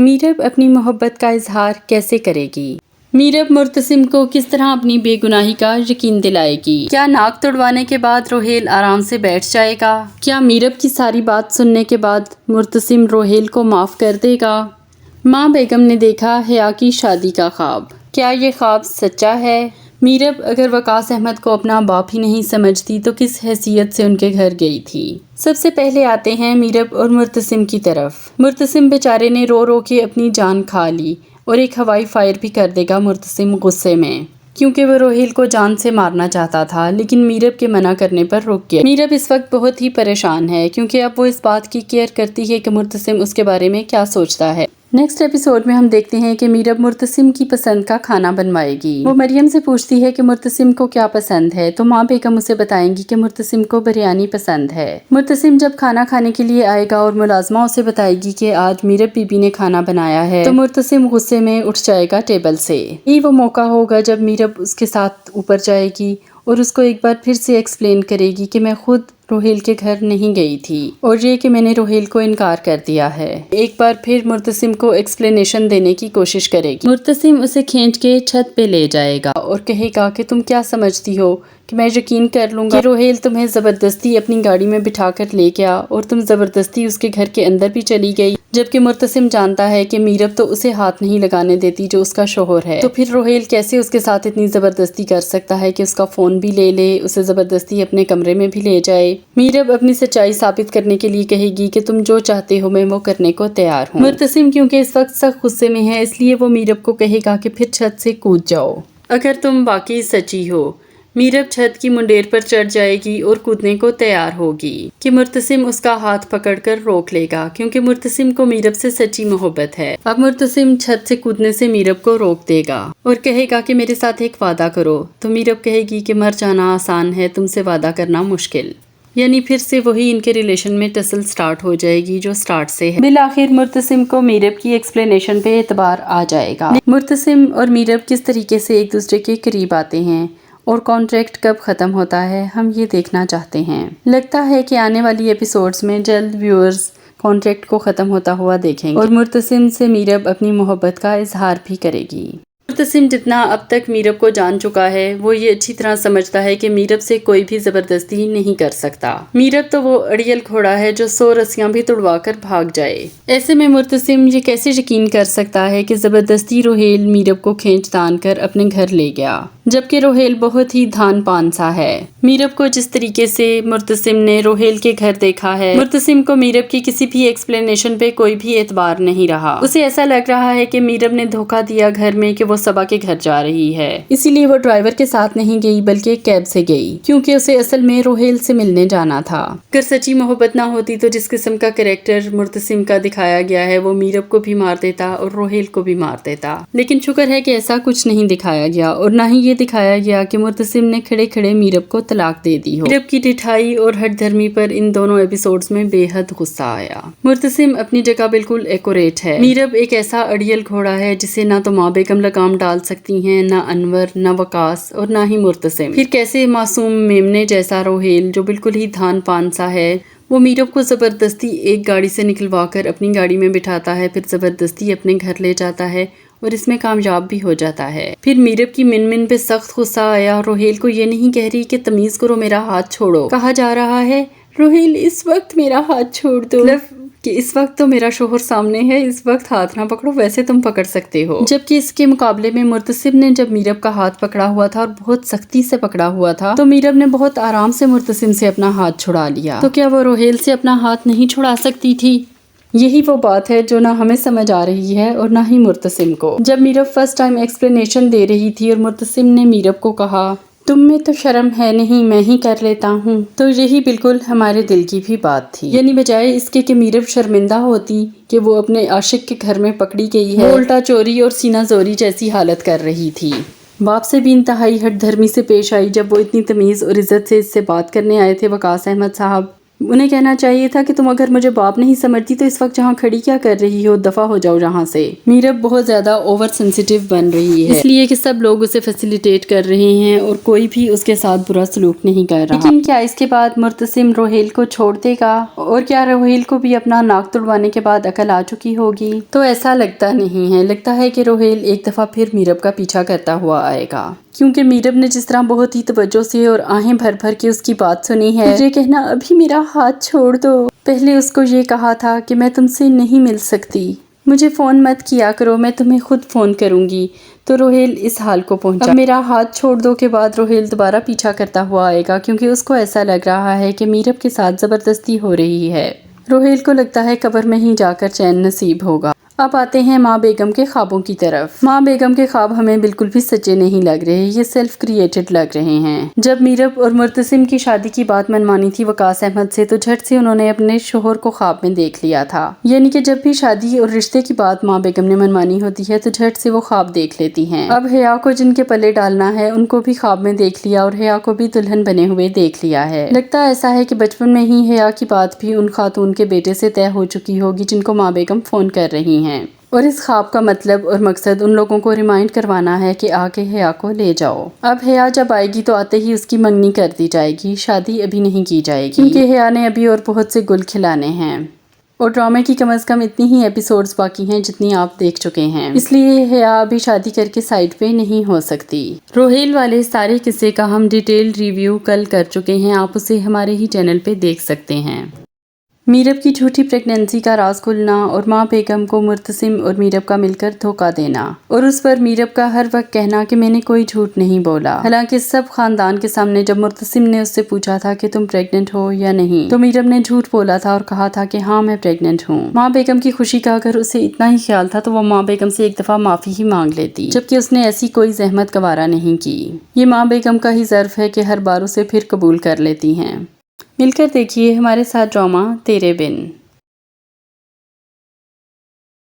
میرب اپنی محبت کا اظہار کیسے کرے گی؟ میرب مرتسم کو کس طرح اپنی بے گناہی کا یقین دلائے گی؟ کیا ناک توڑوانے کے بعد روہیل آرام سے بیٹھ جائے گا؟ کیا میرب کی ساری بات سننے کے بعد مرتسم روہیل کو معاف کر دے گا؟ ماں بیگم نے دیکھا حیا کی شادی کا خواب، کیا یہ خواب سچا ہے؟ میرب اگر وقاص احمد کو اپنا باپ ہی نہیں سمجھتی تو کس حیثیت سے ان کے گھر گئی تھی؟ سب سے پہلے آتے ہیں میرب اور مرتسم کی طرف۔ مرتسم بیچارے نے رو رو کے اپنی جان کھا لی اور ایک ہوائی فائر بھی کر دے گا مرتسم غصے میں، کیونکہ وہ روہیل کو جان سے مارنا چاہتا تھا لیکن میرب کے منع کرنے پر رک گیا۔ میرب اس وقت بہت ہی پریشان ہے کیونکہ اب وہ اس بات کی کیئر کرتی ہے کہ مرتسم اس کے بارے میں کیا سوچتا ہے۔ نیکسٹ ایپیسوڈ میں ہم دیکھتے ہیں کہ میرب مرتسم کی پسند کا کھانا بنوائے گی۔ وہ مریم سے پوچھتی ہے کہ مرتسم کو کیا پسند ہے تو ماں بیگم اسے بتائیں گی کہ مرتسم کو بریانی پسند ہے۔ مرتسم جب کھانا کھانے کے لیے آئے گا اور ملازمہ اسے بتائے گی کہ آج میرب بی بی نے کھانا بنایا ہے تو مرتسم غصے میں اٹھ جائے گا ٹیبل سے۔ یہی وہ موقع ہوگا جب میرب اس کے ساتھ اوپر جائے گی اور اس کو ایک بار پھر سے ایکسپلین کرے گی کہ میں خود روہیل کے گھر نہیں گئی تھی اور یہ کہ میں نے روہیل کو انکار کر دیا ہے۔ ایک بار پھر مرتسم کو ایکسپلینیشن دینے کی کوشش کرے گی۔ مرتسم اسے کھینچ کے چھت پہ لے جائے گا اور کہے گا کہ تم کیا سمجھتی ہو کہ میں یقین کر لوں گا کہ روہیل تمہیں زبردستی اپنی گاڑی میں بٹھا کر لے گیا اور تم زبردستی اس کے گھر کے اندر بھی چلی گئی، جبکہ مرتسم جانتا ہے کہ میرب تو اسے ہاتھ نہیں لگانے دیتی جو اس کا شوہر ہے، تو پھر روہیل کیسے اس کے ساتھ اتنی زبردستی کر سکتا ہے کہ اس کا فون بھی لے لے، اسے زبردستی اپنے کمرے میں بھی لے جائے۔ میرب اپنی سچائی ثابت کرنے کے لیے کہے گی کہ تم جو چاہتے ہو میں وہ کرنے کو تیار ہوں۔ مرتسم کیونکہ اس وقت سخت غصے میں ہے اس لیے وہ میرب کو کہے گا کہ پھر چھت سے کود جاؤ اگر تم واقعی سچی ہو۔ میرب چھت کی منڈیر پر چڑھ جائے گی اور کودنے کو تیار ہوگی کہ مرتسم اس کا ہاتھ پکڑ کر روک لے گا کیونکہ مرتسم کو میرب سے سچی محبت ہے۔ اب مرتسم چھت سے کودنے سے میرب کو روک دے گا اور کہے گا کہ میرے ساتھ ایک وعدہ کرو، تو میرب کہے گی کہ مر جانا آسان ہے، تم سے وعدہ کرنا مشکل۔ یعنی پھر سے وہی ان کے ریلیشن میں ٹسل سٹارٹ ہو جائے گی جو سٹارٹ سے ہے۔ بالآخر مرتسم کو میرب کی ایکسپلینیشن پہ اعتبار آ جائے گا۔ مرتسم اور میرب کس طریقے سے ایک دوسرے کے قریب آتے ہیں اور کانٹریکٹ کب ختم ہوتا ہے ہم یہ دیکھنا چاہتے ہیں۔ لگتا ہے کہ آنے والی ایپیسوڈز میں جلد ویورز کانٹریکٹ کو ختم ہوتا ہوا دیکھیں گے اور مرتسم سے میرب اپنی محبت کا اظہار بھی کرے گی۔ مرتسم جتنا اب تک میرب کو جان چکا ہے وہ یہ اچھی طرح سمجھتا ہے کہ میرب سے کوئی بھی زبردستی نہیں کر سکتا۔ میرب تو وہ اڑیل گھوڑا ہے جو 100 رسیاں بھی توڑوا کر بھاگ جائے۔ ایسے میں مرتسم یہ کیسے یقین کر سکتا ہے کہ زبردستی روہیل میرب کو کھینچ تان کر اپنے گھر لے گیا، جبکہ روہیل بہت ہی دھان پان سا ہے۔ میرب کو جس طریقے سے مرتسم نے روہیل کے گھر دیکھا ہے، مرتسم کو میرب کی کسی بھی ایکسپلینیشن پہ کوئی بھی اعتبار نہیں رہا۔ اسے ایسا لگ رہا ہے کہ میرب نے دھوکہ دیا گھر میں کہ وہ صبا کے گھر جا رہی ہے، اسی لیے وہ ڈرائیور کے ساتھ نہیں گئی بلکہ کیب سے گئی کیونکہ اسے اصل میں روہیل سے ملنے جانا تھا۔ اگر سچی محبت نہ ہوتی تو جس قسم کا کریکٹر مرتسم کا دکھایا گیا ہے وہ میرب کو بھی مار دیتا اور روہیل کو بھی مار دیتا، لیکن شکر ہے کہ ایسا کچھ نہیں دکھایا گیا اور نہ ہی یہ دکھایا گیا کہ مرتسم نے کھڑے کھڑے میرب کو طلاق دے دی ہو۔ میرب کی ڈٹھائی اور ہٹ دھرمی پر ان دونوں ایپیسوڈز میں بے حد غصہ آیا۔ مرتسم اپنی جگہ بالکل ایکوریٹ ہے۔ میرب ایک ایسا اڑیل گھوڑا ہے جسے نہ تو ماں بیگم لگام ڈال سکتی ہیں، نہ انور، نہ وقاص اور نہ ہی مرتسم۔ پھر کیسے معصوم میمنے جیسا روہیل جو بالکل ہی دھان پان سا ہے وہ میرب کو زبردستی ایک گاڑی سے نکلوا کر اپنی گاڑی میں بٹھاتا ہے، پھر زبردستی اپنے گھر لے جاتا ہے اور اس میں کامیاب بھی ہو جاتا ہے۔ پھر میرب کی من پہ سخت غصہ آیا اور روہیل کو یہ نہیں کہہ رہی کہ تمیز کرو میرا ہاتھ چھوڑو، کہا جا رہا ہے روہیل اس وقت میرا ہاتھ چھوڑ دو، کہ اس وقت تو میرا شوہر سامنے ہے، اس وقت ہاتھ نہ پکڑو، ویسے تم پکڑ سکتے ہو۔ جبکہ اس کے مقابلے میں مرتسم نے جب میرب کا ہاتھ پکڑا ہوا تھا اور بہت سختی سے پکڑا ہوا تھا تو میرب نے بہت آرام سے مرتسم سے اپنا ہاتھ چھڑا لیا، تو کیا وہ روہیل سے اپنا ہاتھ نہیں چھڑا سکتی تھی؟ یہی وہ بات ہے جو نہ ہمیں سمجھ آ رہی ہے اور نہ ہی مرتسم کو۔ جب میرب فرسٹ ٹائم ایکسپلینیشن دے رہی تھی اور مرتسم نے میرب کو کہا تم میں تو شرم ہے نہیں، میں ہی کر لیتا ہوں، تو یہی بالکل ہمارے دل کی بھی بات تھی۔ یعنی بجائے اس کے کہ میرب شرمندہ ہوتی کہ وہ اپنے عاشق کے گھر میں پکڑی گئی ہے، وہ الٹا چوری اور سینہ زوری جیسی حالت کر رہی تھی۔ باپ سے بھی انتہائی ہٹ دھرمی سے پیش آئی جب وہ اتنی تمیز اور عزت سے اس سے بات کرنے آئے تھے وقاص احمد صاحب۔ انہیں کہنا چاہیے تھا کہ تم اگر مجھے باپ نہیں سمجھتی تو اس وقت جہاں کھڑی کیا کر رہی ہو، دفع ہو جاؤ جہاں سے۔ میرب بہت زیادہ اوور سینسیٹیو بن رہی ہے، اس لیے کہ سب لوگ اسے فیسیلیٹیٹ کر رہے ہیں اور کوئی بھی اس کے ساتھ برا سلوک نہیں کر رہا۔ لیکن کیا اس کے بعد مرتسم روہیل کو چھوڑ دے گا؟ اور کیا روہیل کو بھی اپنا ناک توڑوانے کے بعد عقل آ چکی ہوگی؟ تو ایسا لگتا نہیں ہے، لگتا ہے کہ روہیل ایک دفعہ پھر میرب کا پیچھا کرتا ہوا آئے گا، کیونکہ میرب نے جس طرح بہت ہی توجہ سے اور آہیں بھر بھر کے اس کی بات سنی ہے۔ مجھے کہنا ابھی میرا ہاتھ چھوڑ دو۔ پہلے اس کو یہ کہا تھا کہ میں تم سے نہیں مل سکتی، مجھے فون مت کیا کرو، میں تمہیں خود فون کروں گی۔ تو روہیل اس حال کو پہنچا۔ اب میرا ہاتھ چھوڑ دو کے بعد روہیل دوبارہ پیچھا کرتا ہوا آئے گا، کیونکہ اس کو ایسا لگ رہا ہے کہ میرب کے ساتھ زبردستی ہو رہی ہے۔ روہیل کو لگتا ہے قبر میں ہی جا کر چین نصیب ہوگا۔ اب آتے ہیں ماں بیگم کے خوابوں کی طرف۔ ماں بیگم کے خواب ہمیں بالکل بھی سچے نہیں لگ رہے، یہ سیلف کریٹڈ لگ رہے ہیں۔ جب میرب اور مرتسم کی شادی کی بات منمانی تھی وقاص احمد سے، تو جھٹ سے انہوں نے اپنے شوہر کو خواب میں دیکھ لیا تھا۔ یعنی کہ جب بھی شادی اور رشتے کی بات ماں بیگم نے منمانی ہوتی ہے تو جھٹ سے وہ خواب دیکھ لیتی ہیں۔ اب حیا کو جن کے پلے ڈالنا ہے ان کو بھی خواب میں دیکھ لیا اور حیا کو بھی دلہن بنے ہوئے دیکھ لیا ہے۔ لگتا ایسا ہے کہ بچپن میں ہی حیا کی بات بھی ان خاتون کے بیٹے سے طے ہو چکی ہوگی جن کو ماں بیگم فون کر رہی ہیں، اور اس خواب کا مطلب اور مقصد ان لوگوں کو ریمائنڈ کروانا ہے کہ آ کے حیا کو لے جاؤ۔ اب حیا جب آئے گی تو آتے ہی اس کی منگنی کر دی جائے گی، شادی ابھی نہیں کی جائے گی، کیونکہ حیا نے ابھی اور بہت سے گل کھلانے ہیں، اور ڈرامے کی کم از کم اتنی ہی ایپیسوڈز باقی ہیں جتنی آپ دیکھ چکے ہیں، اس لیے حیا ابھی شادی کر کے سائڈ پہ نہیں ہو سکتی۔ روہیل والے سارے قصے کا ہم ڈیٹیل ریویو کل کر چکے ہیں، آپ اسے ہمارے ہی چینل پہ دیکھ سکتے ہیں۔ میرب کی جھوٹی پریگننسی کا راز کھلنا اور ماں بیگم کو مرتسم اور میرب کا مل کر دھوکہ دینا، اور اس پر میرب کا ہر وقت کہنا کہ میں نے کوئی جھوٹ نہیں بولا، حالانکہ سب خاندان کے سامنے جب مرتسم نے اس سے پوچھا تھا کہ تم پریگننٹ ہو یا نہیں تو میرب نے جھوٹ بولا تھا اور کہا تھا کہ ہاں میں پریگننٹ ہوں۔ ماں بیگم کی خوشی کا اگر اسے اتنا ہی خیال تھا تو وہ ماں بیگم سے ایک دفعہ معافی ہی مانگ لیتی، جبکہ اس نے ایسی کوئی زحمت گوارا نہیں کی۔ یہ ماں بیگم کا ہی ظرف ہے کہ ہر بار اسے پھر قبول کر لیتی ہیں۔ مل کر دیکھیے ہمارے ساتھ ڈرامہ تیرے بن۔